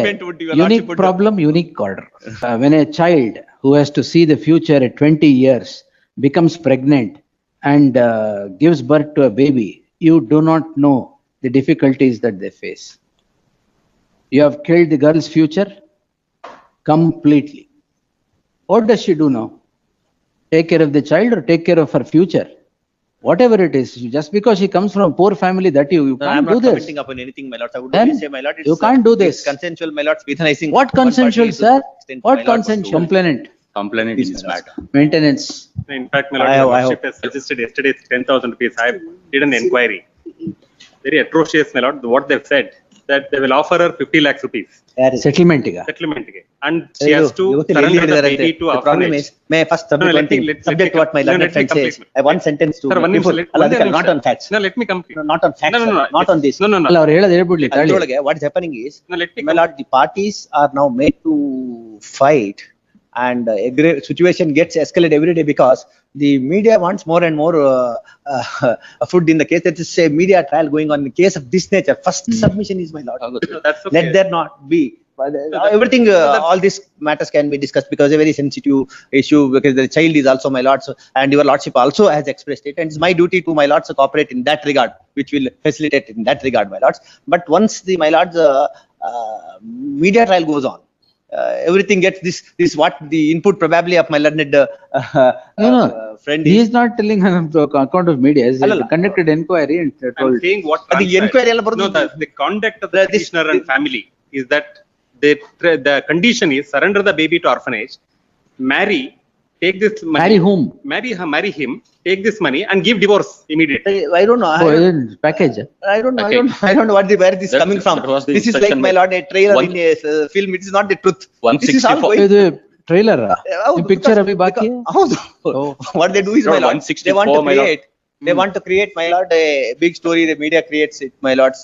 argument would your lordship unique would- problem, unique order. When a child who has to see the future at 20 years becomes pregnant and gives birth to a baby, you do not know the difficulties that they face. You have killed the girl's future completely. What does she do now? Take care of the child or take care of her future? Whatever it is, just because she comes from a poor family, that you No, I am can't do not this. commenting upon anything, my lord. I would Then only say, my lord, you can't do this. It's consensual, my lord, euthanizing. What one consensual, party to sir? extent, What my lord, was consensual? to- Complainant, Complainant in Yes, this my lord. matter. maintenance. In fact, my I lord, have- your I lordship has suggested yesterday 10,000 rupees. I did an inquiry. Very atrocious, my lord. What they've said, that they will offer her 50 lakhs rupees Settlement iga. settlement. And she has to surrender the baby to The problem orphanage. is, may I first submit No, one let me- thing, let me subject to what my complete. No, learned let me friend says. complete. I have one sentence to Sir, one people. ನಿಮಿಷ, ಅಲ್ಲ, ಅದಕ್ಕೆ ಒಂದೇ not ನಿಮಿಷ. on facts. No, let me complete. No, not on facts, No, no, no, sir. Not on this. No, no, no. ಅಲ್ಲ ಅವ್ರು ಹೇಳೋದು ಹೇಳ್ಬಿಡ್ಲಿ ತಾಳಿ. ಅದ್ರೊಳಗೆ what is happening is, No, let me my lord, the parties are now made to fight, and situation gets escalated every day because the media wants more and more food in the case. There is a media trial going on in the case of this nature. First submission is, my lord. No, that's okay. Let there not be. Everything, all these matters can be discussed because a very sensitive issue, because the child is also my lord, and your lordship also has expressed it, and it's my duty to my lords to cooperate in that regard, which will facilitate in that regard, my lords. But once the my lords media trial goes on, everything gets this what the input probably of my learned No, friend he is. is not telling on the account of media. He ಅಲ್ಲಲ್ಲ. conducted inquiry and I'm told. saying what. ಅದು transpired. inquiry ಎಲ್ಲ ಬರೋದು- No, the conduct of the This- petitioner and family is that the condition is surrender the baby to orphanage, marry, take this money. Marry whom? Marry him, take this money and give divorce immediately. I don't know. Oh, isn't package. I don't know. Okay. I don't know where this is That's- coming from. that was the This is like, instruction my by- lord, a trailer One- in a film. It is not the truth. This is all 164. going. ಇದು trailer ಹೌದು, picture because- Abhi ಬಾಕಿ because- ಹೌದು. Oh. What they do is, my Lord, lord, they 164, want to my lord. create. They want to create, my lord, a big story. The media creates it, my lords,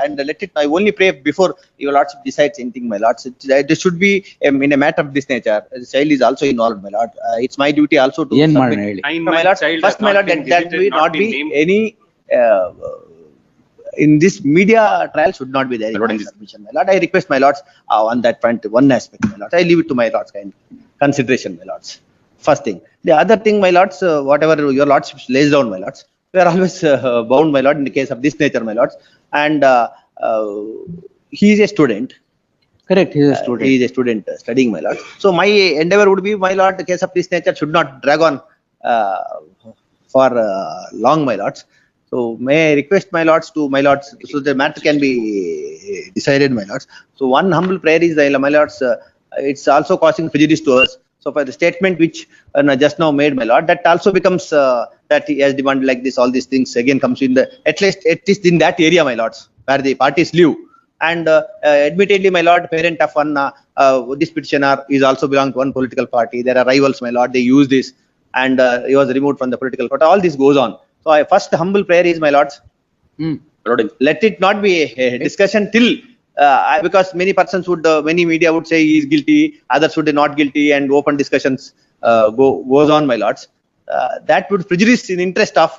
and let it. I only pray before your lordship decides anything, my lords. There should be in a matter of this nature. The child is also involved, my lord. It's my duty also to. ಏನ್ submit- ಮಾಡೋಣ ಹೇಳಿ. Nine No, my month lord, child first, has my not lord, been that visited, will not be named. any, in this media trial should not be there. My lord, in In my this- submission, my lord, I request my lords on that front, one aspect, my lords. I leave it to my lords kind consideration, my lords. First thing. The other thing, my lords, whatever your lordship lays down, my lords, we are always bound, my lord, in the case of this nature, my lords. And he is a student. Correct, he is a student. He is a student studying, my lord. So my endeavor would be, my lord, the case of this nature should not drag on for long, my lords. So may I request my lords to, my lords, so the matter can be decided, my lords. So one humble prayer is, my lords, it's also causing prejudice to us. So for the statement which just now made, my lord, that also becomes that he has demanded like this, all these things again comes in the, at least in that area, my lords, where the parties live. And admittedly, my lord, parent of one, this petitioner is also belong to one political party. There are rivals, my lord, they use this, and he was removed from the political party. All this goes on. So I first humble prayer is, my lords, Lord, let it not be a discussion till, because many persons would, many media would say he is guilty, others would say not guilty, and open discussions goes on, my lords. That would prejudice in interest of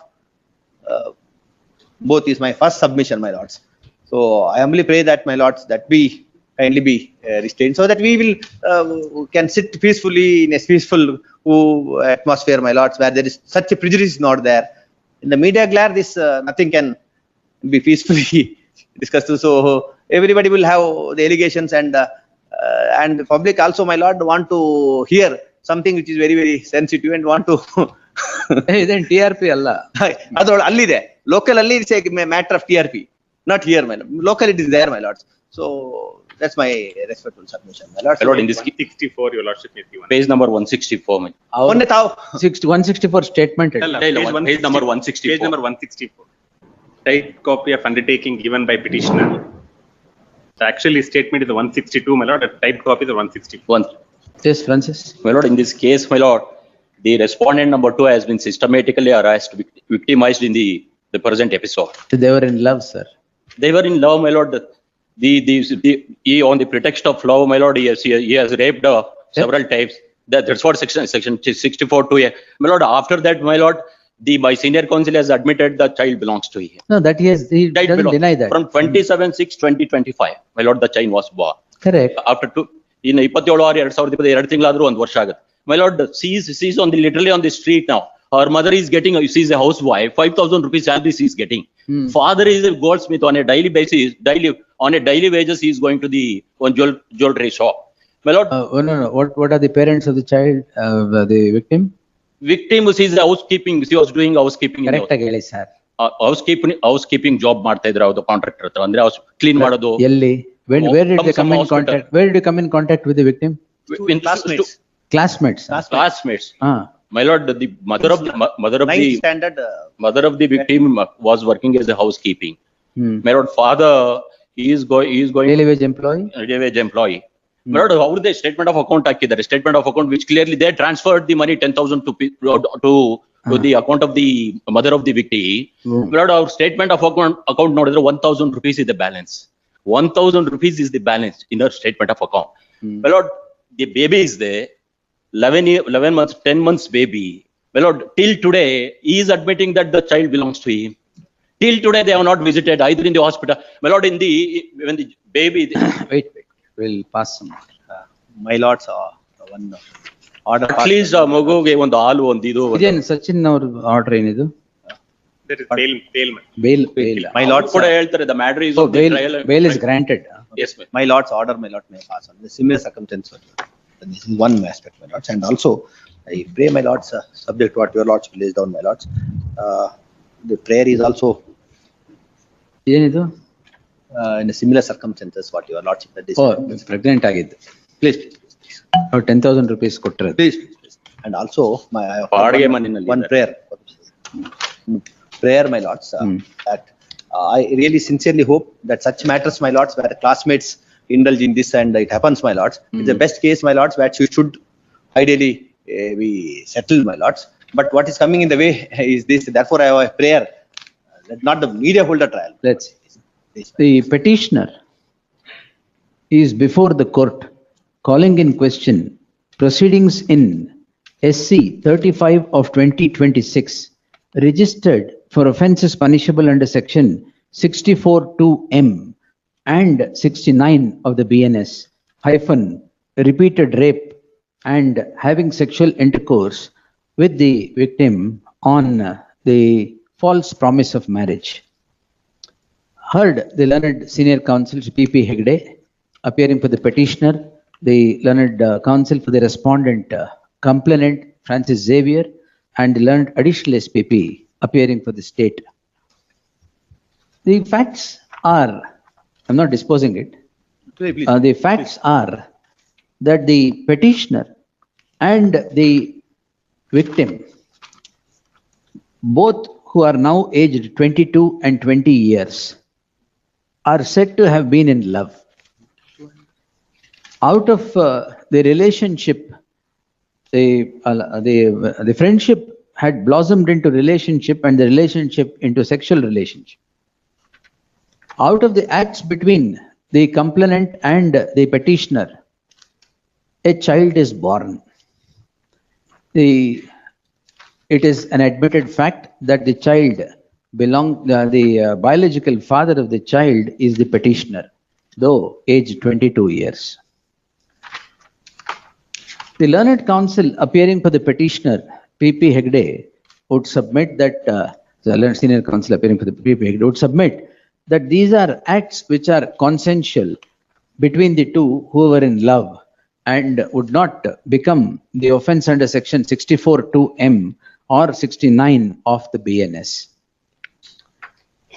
both is my first submission, my lords. So I humbly pray that, my lords, that we kindly be restrained, so that we will can sit peacefully in a peaceful atmosphere, my lords, where there is such a prejudice not there. In the media glare, this nothing can be peacefully discussed. So everybody will have the allegations, and the public also, my lord, want to hear something which is very, very sensitive and want to. ಇದೇನ್ TRP ಅಲ್ಲ. ಅದೊಳ ಅಲ್ಲಿದೆ, local ಅಲ್ಲಿ it's A matter of TRP, not here, my lord. Local it is there, my lords. So that's my respectful submission, my lords. my lord, in this 164, your lordship may see one. page number 164, my ಅವ್ರು ಮೊನ್ನೆ ತಾವು 164 statement ಅಲ್ಲ, Page page number- page number 164. Page number 164. Typed copy of undertaking given by petitioner. So actually statement is the 162, my lord, a typed copy is the 164. one. S Francis. My lord, in this case, my lord, the respondent number 2 has been systematically harassed, victimized in the present episode. They were in love, sir. They were in love, my lord. He, on the pretext of love, my lord, he has raped several times. That's what section 64 to a. My lord, after that, my lord, my senior counsel has admitted the child belongs to him. No, that he Child doesn't belongs- deny that. From 27/6/2025, my lord, the child was born. Correct. After two, ಇನ್ನು 27/6/22 ತಿಂಗಳಾದ್ರೂ ಒಂದು ವರ್ಷ ಆಗುತ್ತೆ. My lord, she's on the, literally on the street now. Her mother is getting, she's a housewife, 5,000 rupees salary she is getting. Father is a goldsmith on a daily basis, on a daily wages, he is going to the one jewelry shop. My lord, Oh, no, no. What are the parents of the child, the victim? victim, she's a housekeeping, she was doing housekeeping. in the Correct ಆಗಿ ಹೇಳಿ sir. housekeeping job ಮಾಡ್ತಾ ಇದ್ರು ಅವ್ರು contractor ಹತ್ರ, ಅಂದ್ರೆ clean ಮಾಡೋದು. ಎಲ್ಲಿ? Where did they Some come in hospital. contact? Where did you come in contact with the victim? Classmates. Classmates. Classmates. Ah, My lord, the mother of Ninth the standard, mother of the victim was working as a housekeeping. My lord, father, he is going daily wage employee? daily wage employee. My lord, how the statement of account ಹಾಕಿದ್ದಾರೆ, statement of account which clearly they transferred the money 10,000 to the account of the mother of the victim. My lord, our statement of account ನೋಡಿದ್ರೆ 1,000 rupees is the balance. 1,000 rupees is the balance in her statement of account. My lord, the baby is there, 11 months, 10 months baby. My lord, till today, he is admitting that the child belongs to him. Till today, they have not visited either in the hospital. My lord, when the baby, Wait, we'll pass some. my lords, one order. at least ಮಗುಗೆ ಒಂದು ಹಾಲು ಒಂದು ಇದು ಇದೇನು ಸಚಿನ್ ಅವ್ರ order ಏನಿದು? That is bail. Bail. My lords, ಕೂಡ ಹೇಳ್ತಾರೆ, the matter is So of the trial. bail is granted. Yes, ma'am. my lords order, my lord may pass on the similar circumstance. This is one aspect, my lords, and also I pray, my lords, subject to what your lords lays down, my lords. The prayer is also ಏನಿದು? in a similar circumstances, what your lordship had oh, described. Pregnant ಆಗಿದ್ದು. Please, ಅವ್ರು 10,000 rupees ಕೊಟ್ಟಿರೋದು. please, and also my ಬಾಡಿಗೆ ಮನೆಯಲ್ಲಿ one prayer. Prayer, my lords, that I really sincerely hope that such matters, my lords, where classmates indulge in this and it happens, my lords. It's the best case, my lords, where you should ideally be settled, my lords. But what is coming in the way is this. Therefore, I have a prayer that not the media hold a trial. Let's see. The petitioner is before the court calling in question proceedings in SC 35 of 2026 registered for offences punishable under section 64(2)M and 69 of the BNS hyphen repeated rape and having sexual intercourse with the victim on the false promise of marriage. Heard the learned senior counsel P.P. Hegde appearing for the petitioner, the learned counsel for the respondent complainant Francis Xavier, and the learned additional SPP appearing for the state. The facts are, I'm not disposing it. Please. The facts are that the petitioner and the victim, both who are now aged 22 and 20 years, are said to have been in love. Out of the relationship, the friendship had blossomed into relationship and the relationship into sexual relationship. Out of the acts between the complainant and the petitioner, a child is born. It is an admitted fact that the child the biological father of the child is the petitioner, though aged 22 years. The learned counsel appearing for the petitioner, P.P. Hegde, would submit that, the learned senior counsel appearing for the P.P. Hegde would submit that these are acts which are consensual between the two who were in love and would not become the offense under section 64(2)M or 69 of the BNS.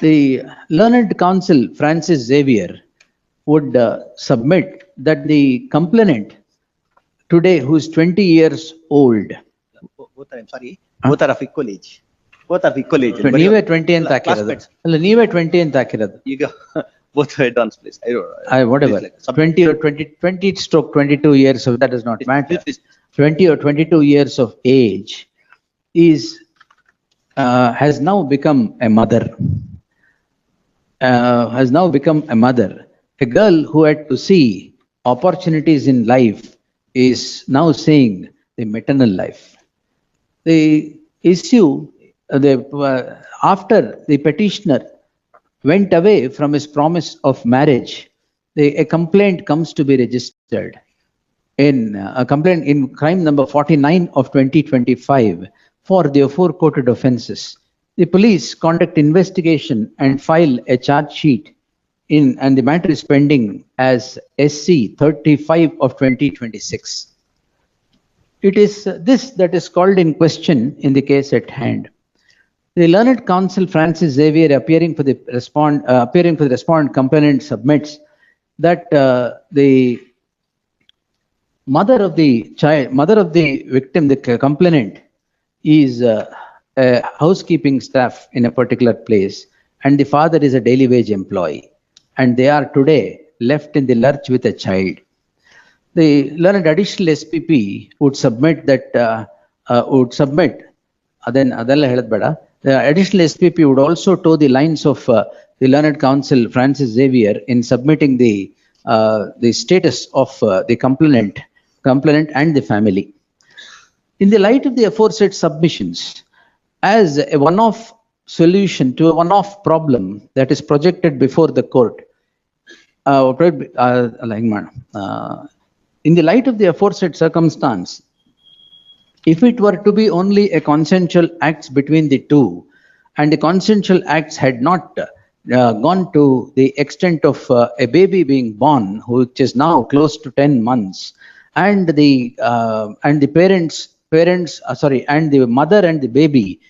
The learned counsel Francis Xavier would submit that the complainant today, who is 20 years old, Both are, I'm sorry, both are of equal age. Both are of equal age. ನೀವೇ 20 ಅಂತ ಹಾಕಿರೋದು. Classmates. ಅಲ್ಲ, ನೀವೇ 20 ಅಂತ ಹಾಕಿರೋದು. ಈಗ both head on, please. I don't. Whatever, Please, like, 20 or 20/22 years, so that does not matter. Please. 20 or 22 years of age has now become a mother. A girl who had to see opportunities in life is now seeing the maternal life. The issue, after the petitioner went away from his promise of marriage a complaint comes to be registered in a complaint in crime number 49 of 2025 for the aforequoted offences. The police conduct investigation and file a charge sheet and the matter is pending as SC 35 of 2026. It is this that is called in question in the case at hand. The learned counsel Francis Xavier, appearing for the respondent complainant, submits that the mother of the victim, the complainant, is a housekeeping staff in a particular place, and the father is a daily wage employee, and they are today left in the lurch with a child. The learned additional SPP would submit that the additional SPP would also toe the lines of the learned counsel Francis Xavier in submitting the status of the complainant and the family. In the light of the aforesaid submissions, as a one-off solution to a one-off problem that is projected before the court, in the light of the aforesaid circumstance, if it were to be only a consensual acts between the two, and the consensual acts had not gone to the extent of a baby being born, which is now close to 10 months, and the mother and the baby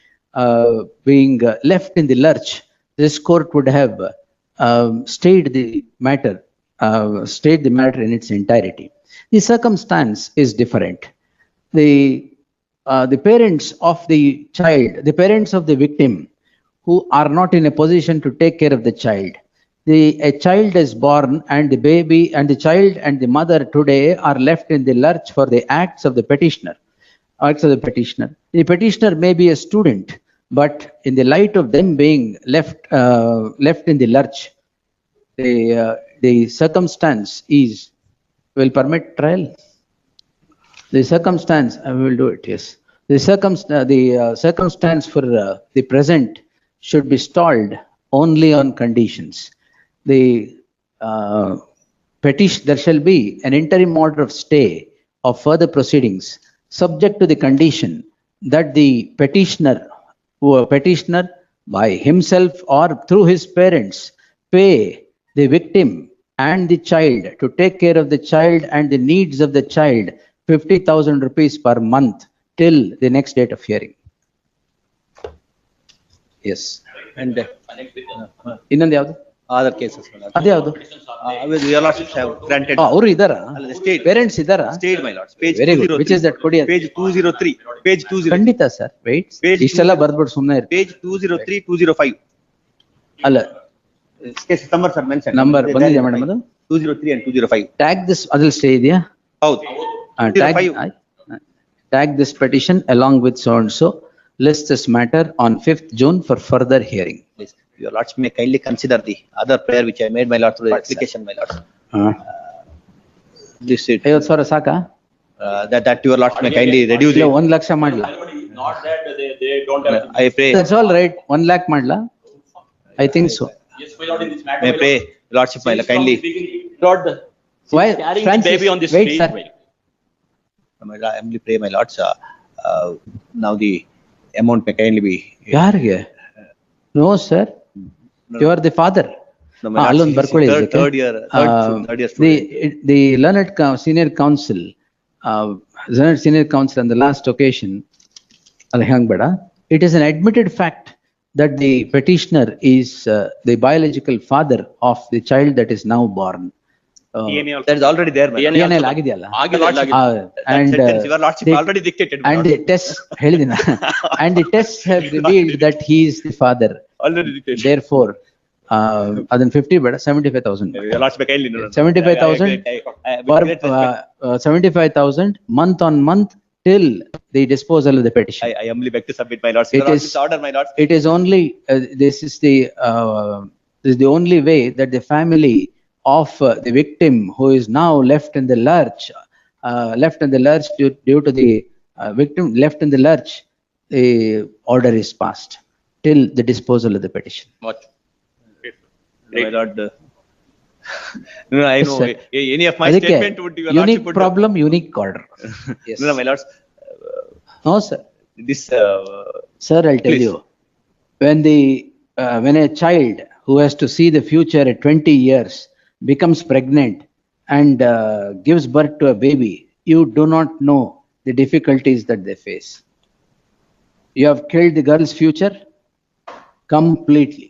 being left in the lurch, this court would have stayed the matter in its entirety. The circumstance is different. The parents of the child, the parents of the victim, who are not in a position to take care of the child. A child is born, and the baby and the child and the mother today are left in the lurch for the acts of the petitioner. The petitioner may be a student, but in the light of them being left in the lurch, the circumstance will permit trial. The circumstance, I will do it, yes. The circumstance for the present should be stalled only on conditions. There shall be an interim order of stay of further proceedings, subject to the condition that the petitioner by himself or through his parents pay the victim and the child to take care of the child and the needs of the child 50,000 rupees per month till the next date of hearing. Yes. And ಇನ್ನೊಂದು ಯಾವುದು? other cases. ಅದ್ಯಾವುದು? Your lordships have granted. ಅವರು ಇದ್ದಾರಾ? State. Parents ಇದ್ದಾರಾ? Stayed, my lords. Page Very good. 203. Which is that? ಕೊಡಿ ಅದು. Page 203. Page 203. ಖಂಡಿತ sir, wait. Page ಇಷ್ಟೆಲ್ಲ ಬರ್ದ್ಬಿಟ್ಟು ಸುಮ್ಮನೆ ಇರ್ತೀವಿ. Page 203, 205. ಅಲ್ಲ, Case numbers are mentioned. Number ಬಂದಿದೆ ಮೇಡಮ್ ಅದು? 203 and 205. ಟ್ಯಾಗ್ ದಿಸ್, ಅದ್ರಲ್ಲಿ ಸ್ಟೇ ಇದೆಯಾ? ಹೌದು. 205. Tag this petition along with so and so. List this matter on 5th June for further hearing. Please, your lords may kindly consider the other prayer which I made, my lord, through the application, my lord. This it, 50,000 ಸಾಕಾ? that your lords may kindly reduce ಇಲ್ಲ it. 1 lakh ಮಾಡ್ಲಾ? Not that they don't have. I pray, That's all right. 1 lakh ಮಾಡ್ಲಾ? I think so. Yes, my lord, in this matter. may pray, lordship, my lord, kindly. Lord, Why? carrying the Francis, baby on the wait, street. sir. My lord, I humbly pray, my lords, now the amount may kindly be. ಯಾರಿಗೆ? No, sir. You are the father. No, my lord, ಅಲ್ಲೊಂದು he's ಬರ್ಕೊಳ್ಳಿ third ಇದಕ್ಕೆ. third year student. The learned senior counsel on the last occasion, ಅದು ಹೆಂಗ್ ಬೇಡ, it is an admitted fact that the petitioner is the biological father of the child that is now born. DNA also. That is already there, my lord. DNA DNA ಆಗಿದೆಯಲ್ಲ? ಆಗಿದೆ. That And sentence, your lordship already dictated, my and lord. the tests ಹೇಳಿದಿನ and the tests have revealed that he is the father. Already dictated. Therefore, ಅದನ್ನ 50 ಬೇಡ, 75,000. Your lords may kindly. 75,000 for 75,000 month on month till the disposal of the petition. I humbly beg to submit, my lords. It Your lordship's is- order, my lords. It is only, this is the only way that the family of the victim who is now left in the lurch due to the victim left in the lurch, the order is passed till the disposal of the petition. Much. My lord, No, I know, sir. any of my ಅದಕ್ಕೆ statement would your lordship unique would. problem, unique order. Yes. No, my lords, No, sir. this, Sir, I'll tell Please. you, when a child who has to see the future at 20 years becomes pregnant and gives birth to a baby, you do not know the difficulties that they face. You have killed the girl's future completely.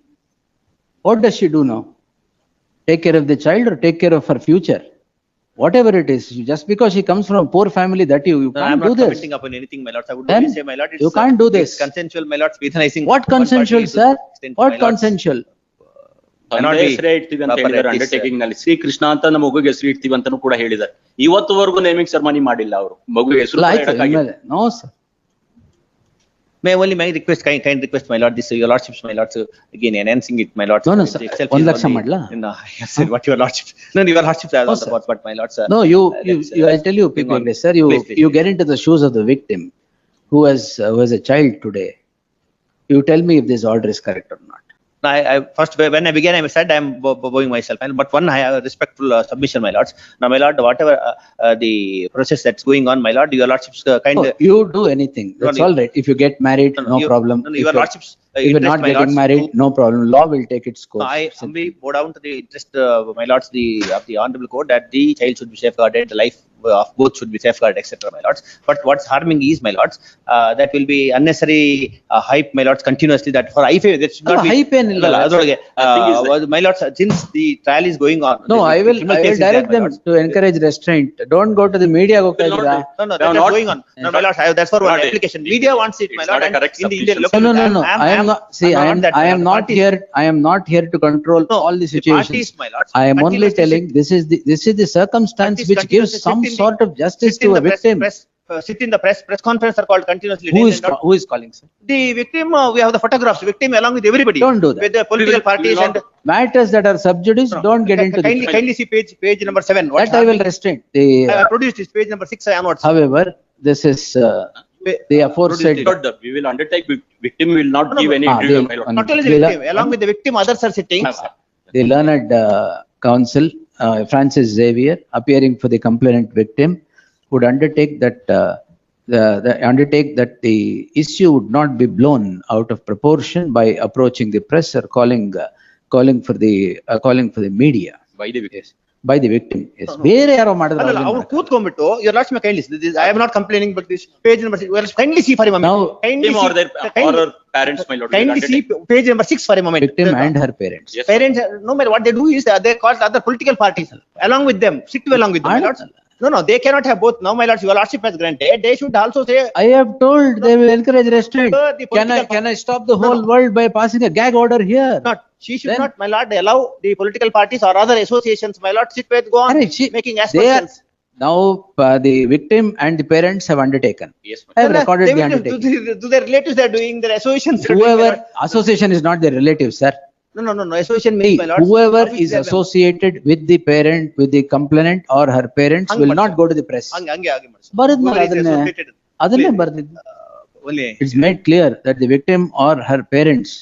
What does she do now? Take care of the child or take care of her future? Whatever it is, just because she comes from a poor family, that you no, I'm can't do not this. commenting upon anything, my lords. I would Then only say, my lord, it's. you can't do it's this. Consensual, my lords, euthanizing. What one party consensual, to sir? extent, What my lords. consensual? Cannot ತಂದೆ be ಹೆಸರೇ ಇಡ್ತೀವಿ ಅಂತ proper ಹೇಳಿದ್ದಾರೆ at this, undertaking ನಲ್ಲಿ. ಶ್ರೀ ಕೃಷ್ಣ ಅಂತ ನಮ್ಮ ಮಗುಗೆ ಹೆಸರು ಇಡ್ತೀವಿ ಅಂತಾನು ಕೂಡ ಹೇಳಿದ್ದಾರೆ. ಇವತ್ತುವರೆಗೂ ನೇಮಿಂಗ್ ಸೆರೆಮನಿ ಮಾಡಿಲ್ಲ ಅವರು. ಮಗುಗೆ ಹೆಸರು ಕೂಡ Like, ಇಡಕ್ಕಾಗಿಲ್ಲ. no, sir. May only my request, kind request, my lord, this, your lordships, my lords, again enhancing it, my lords. No, no, It sir. itself One is laksha only- madla? No, I have said what your lordships, no, your lordships are No, all the sir. parts, but my lords, No, let's, I'll tell you, moving on. quickly, sir, Please, please, you please. get into the shoes of the victim who has a child today. You tell me if this order is correct or not. I first, when I began, I said I am bowing myself, but one, I have a respectful submission, my lords. Now, my lord, whatever the process that's going on, my lord, your lordships kind. Oh, you do anything, that's No, all right. If you get married, no problem. No, If your you're- lordships. If you're not getting married, no problem. Law will take its So course. I humbly bow down to the interest, my lords, of the honorable court, that the child should be safeguarded, the life of both should be safeguarded, etc., my lords. But what's harming is, my lords, that will be unnecessary hype, my lords, continuously, that for IFA, that should not No, be. hype ಏನಿಲ್ಲ. Well, ಅದರೊಳಗೆ, thing is that- my lords, since the trial is going on. No, the I will criminal case is there, direct my them lords. to encourage restraint. Don't go to the media. ಹೋಗ್ತಾ Will not ಇದ್ದೀರಾ? do. No, no, They are that's not- going on. No, my lords, that's for one Not- application. Media wants it, my It's lord. not a And correct in the Indian submission. local. No, I am not, see, I am not that- here, I am not here to control No, all the the situations. parties, my lords, I am only continuously telling, this is the circumstance Parties which gives continuously some sit in the- sort of justice sit in to a the press- victim. sit in the press conference are called continuously. Who Day is, and night. who is calling, sir? The victim, we have the photographs, victim along with everybody. Don't do that. With the political We will parties not- and. Matters that are sub judice, don't get into Kindly, the. kindly see page number 7. What's That I will happening? restrain. I have produced this page number 6 onwards. However, this is, the aforesaid. Lord, we will undertake, victim will not No, no, give no. any Ah, interview, they- my lord. Not only the They'll- victim, along with the victim, others are sitting. The learned counsel, Francis Xavier, appearing for the complainant victim, would undertake that undertake that the issue would not be blown out of proportion by approaching the press or calling for the media By the victim. by the victim. Yes. ಬೇರೆ ಯಾರೋ ಮಾಡಿದ್ರೆ ಅಲ್ಲಲ್ಲ, ಅವ್ರು ಕೂತ್ಕೊಂಡ್ಬಿಟ್ಟು, your lordship may kindly, I am not complaining, but this page number 6, well, kindly see for a moment. Now, Kindly Him see- or their, or her parents, my lord. we will Kindly see undertake. page number 6 for a moment. victim and her parents. Yes. Parents, no matter what they do is that they call other political parties along with them, sit along with them, my lords. No, they cannot have both. Now, my lords, your lordship has granted, they should also say, I have told they will encourage restraint. Sir, the political Can I stop the whole world by passing a gag order here? not, she should Then- not, my lord, allow the political parties or other associations, my lord, sit with, go on Correct. making They are, aspersions. now the victim and the parents have undertaken. Yes, my I have Then, recorded they the will do- undertaking. to their relatives, they are doing, their associations. are doing, my Whoever, lord. association is not their relative, sir. No, association See, means, my lord. whoever is associated with the parent, with the complainant or her parents hang will not ಮಾಡ್ತಾರೆ. go to the press. ಹಂಗೆ ಮಾಡ್ಸು. ಬರೆದ್ನಲ್ಲ Whoever is ಅದನ್ನೇ. associated, ಅದನ್ನೇ please, ಬರ್ದಿದ್ದು. only, It's made clear that the victim or her parents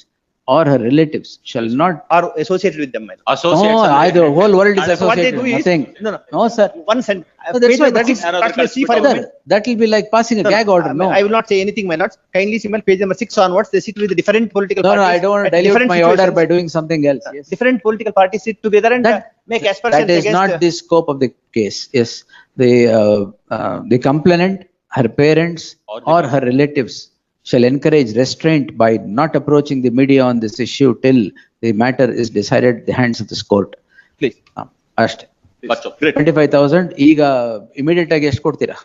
or her relatives shall not. are associated with them, my lord. associates. No, the whole world is And what they associated, do is- nothing. No, No, sir. One sentence. So that's why that is another See for a Sir, moment. that will be like passing a gag order, no. I will not say anything, my lord. Kindly see my page number 6 onwards, they sit with the different political No, parties. I don't want to at dilute different my order situations. by doing something else. Yes. Different political parties sit together and That- make aspersions That is against. not the scope of the case. Yes, the complainant, her parents or her relatives shall encourage restraint by not approaching the media on this issue till the matter is decided at the hands of this court. Please. ಅಷ್ಟೇ. Much of. 25,000 ಈಗ immediate ಆಗಿ ಎಷ್ಟು ಕೊಡ್ತೀರಾ?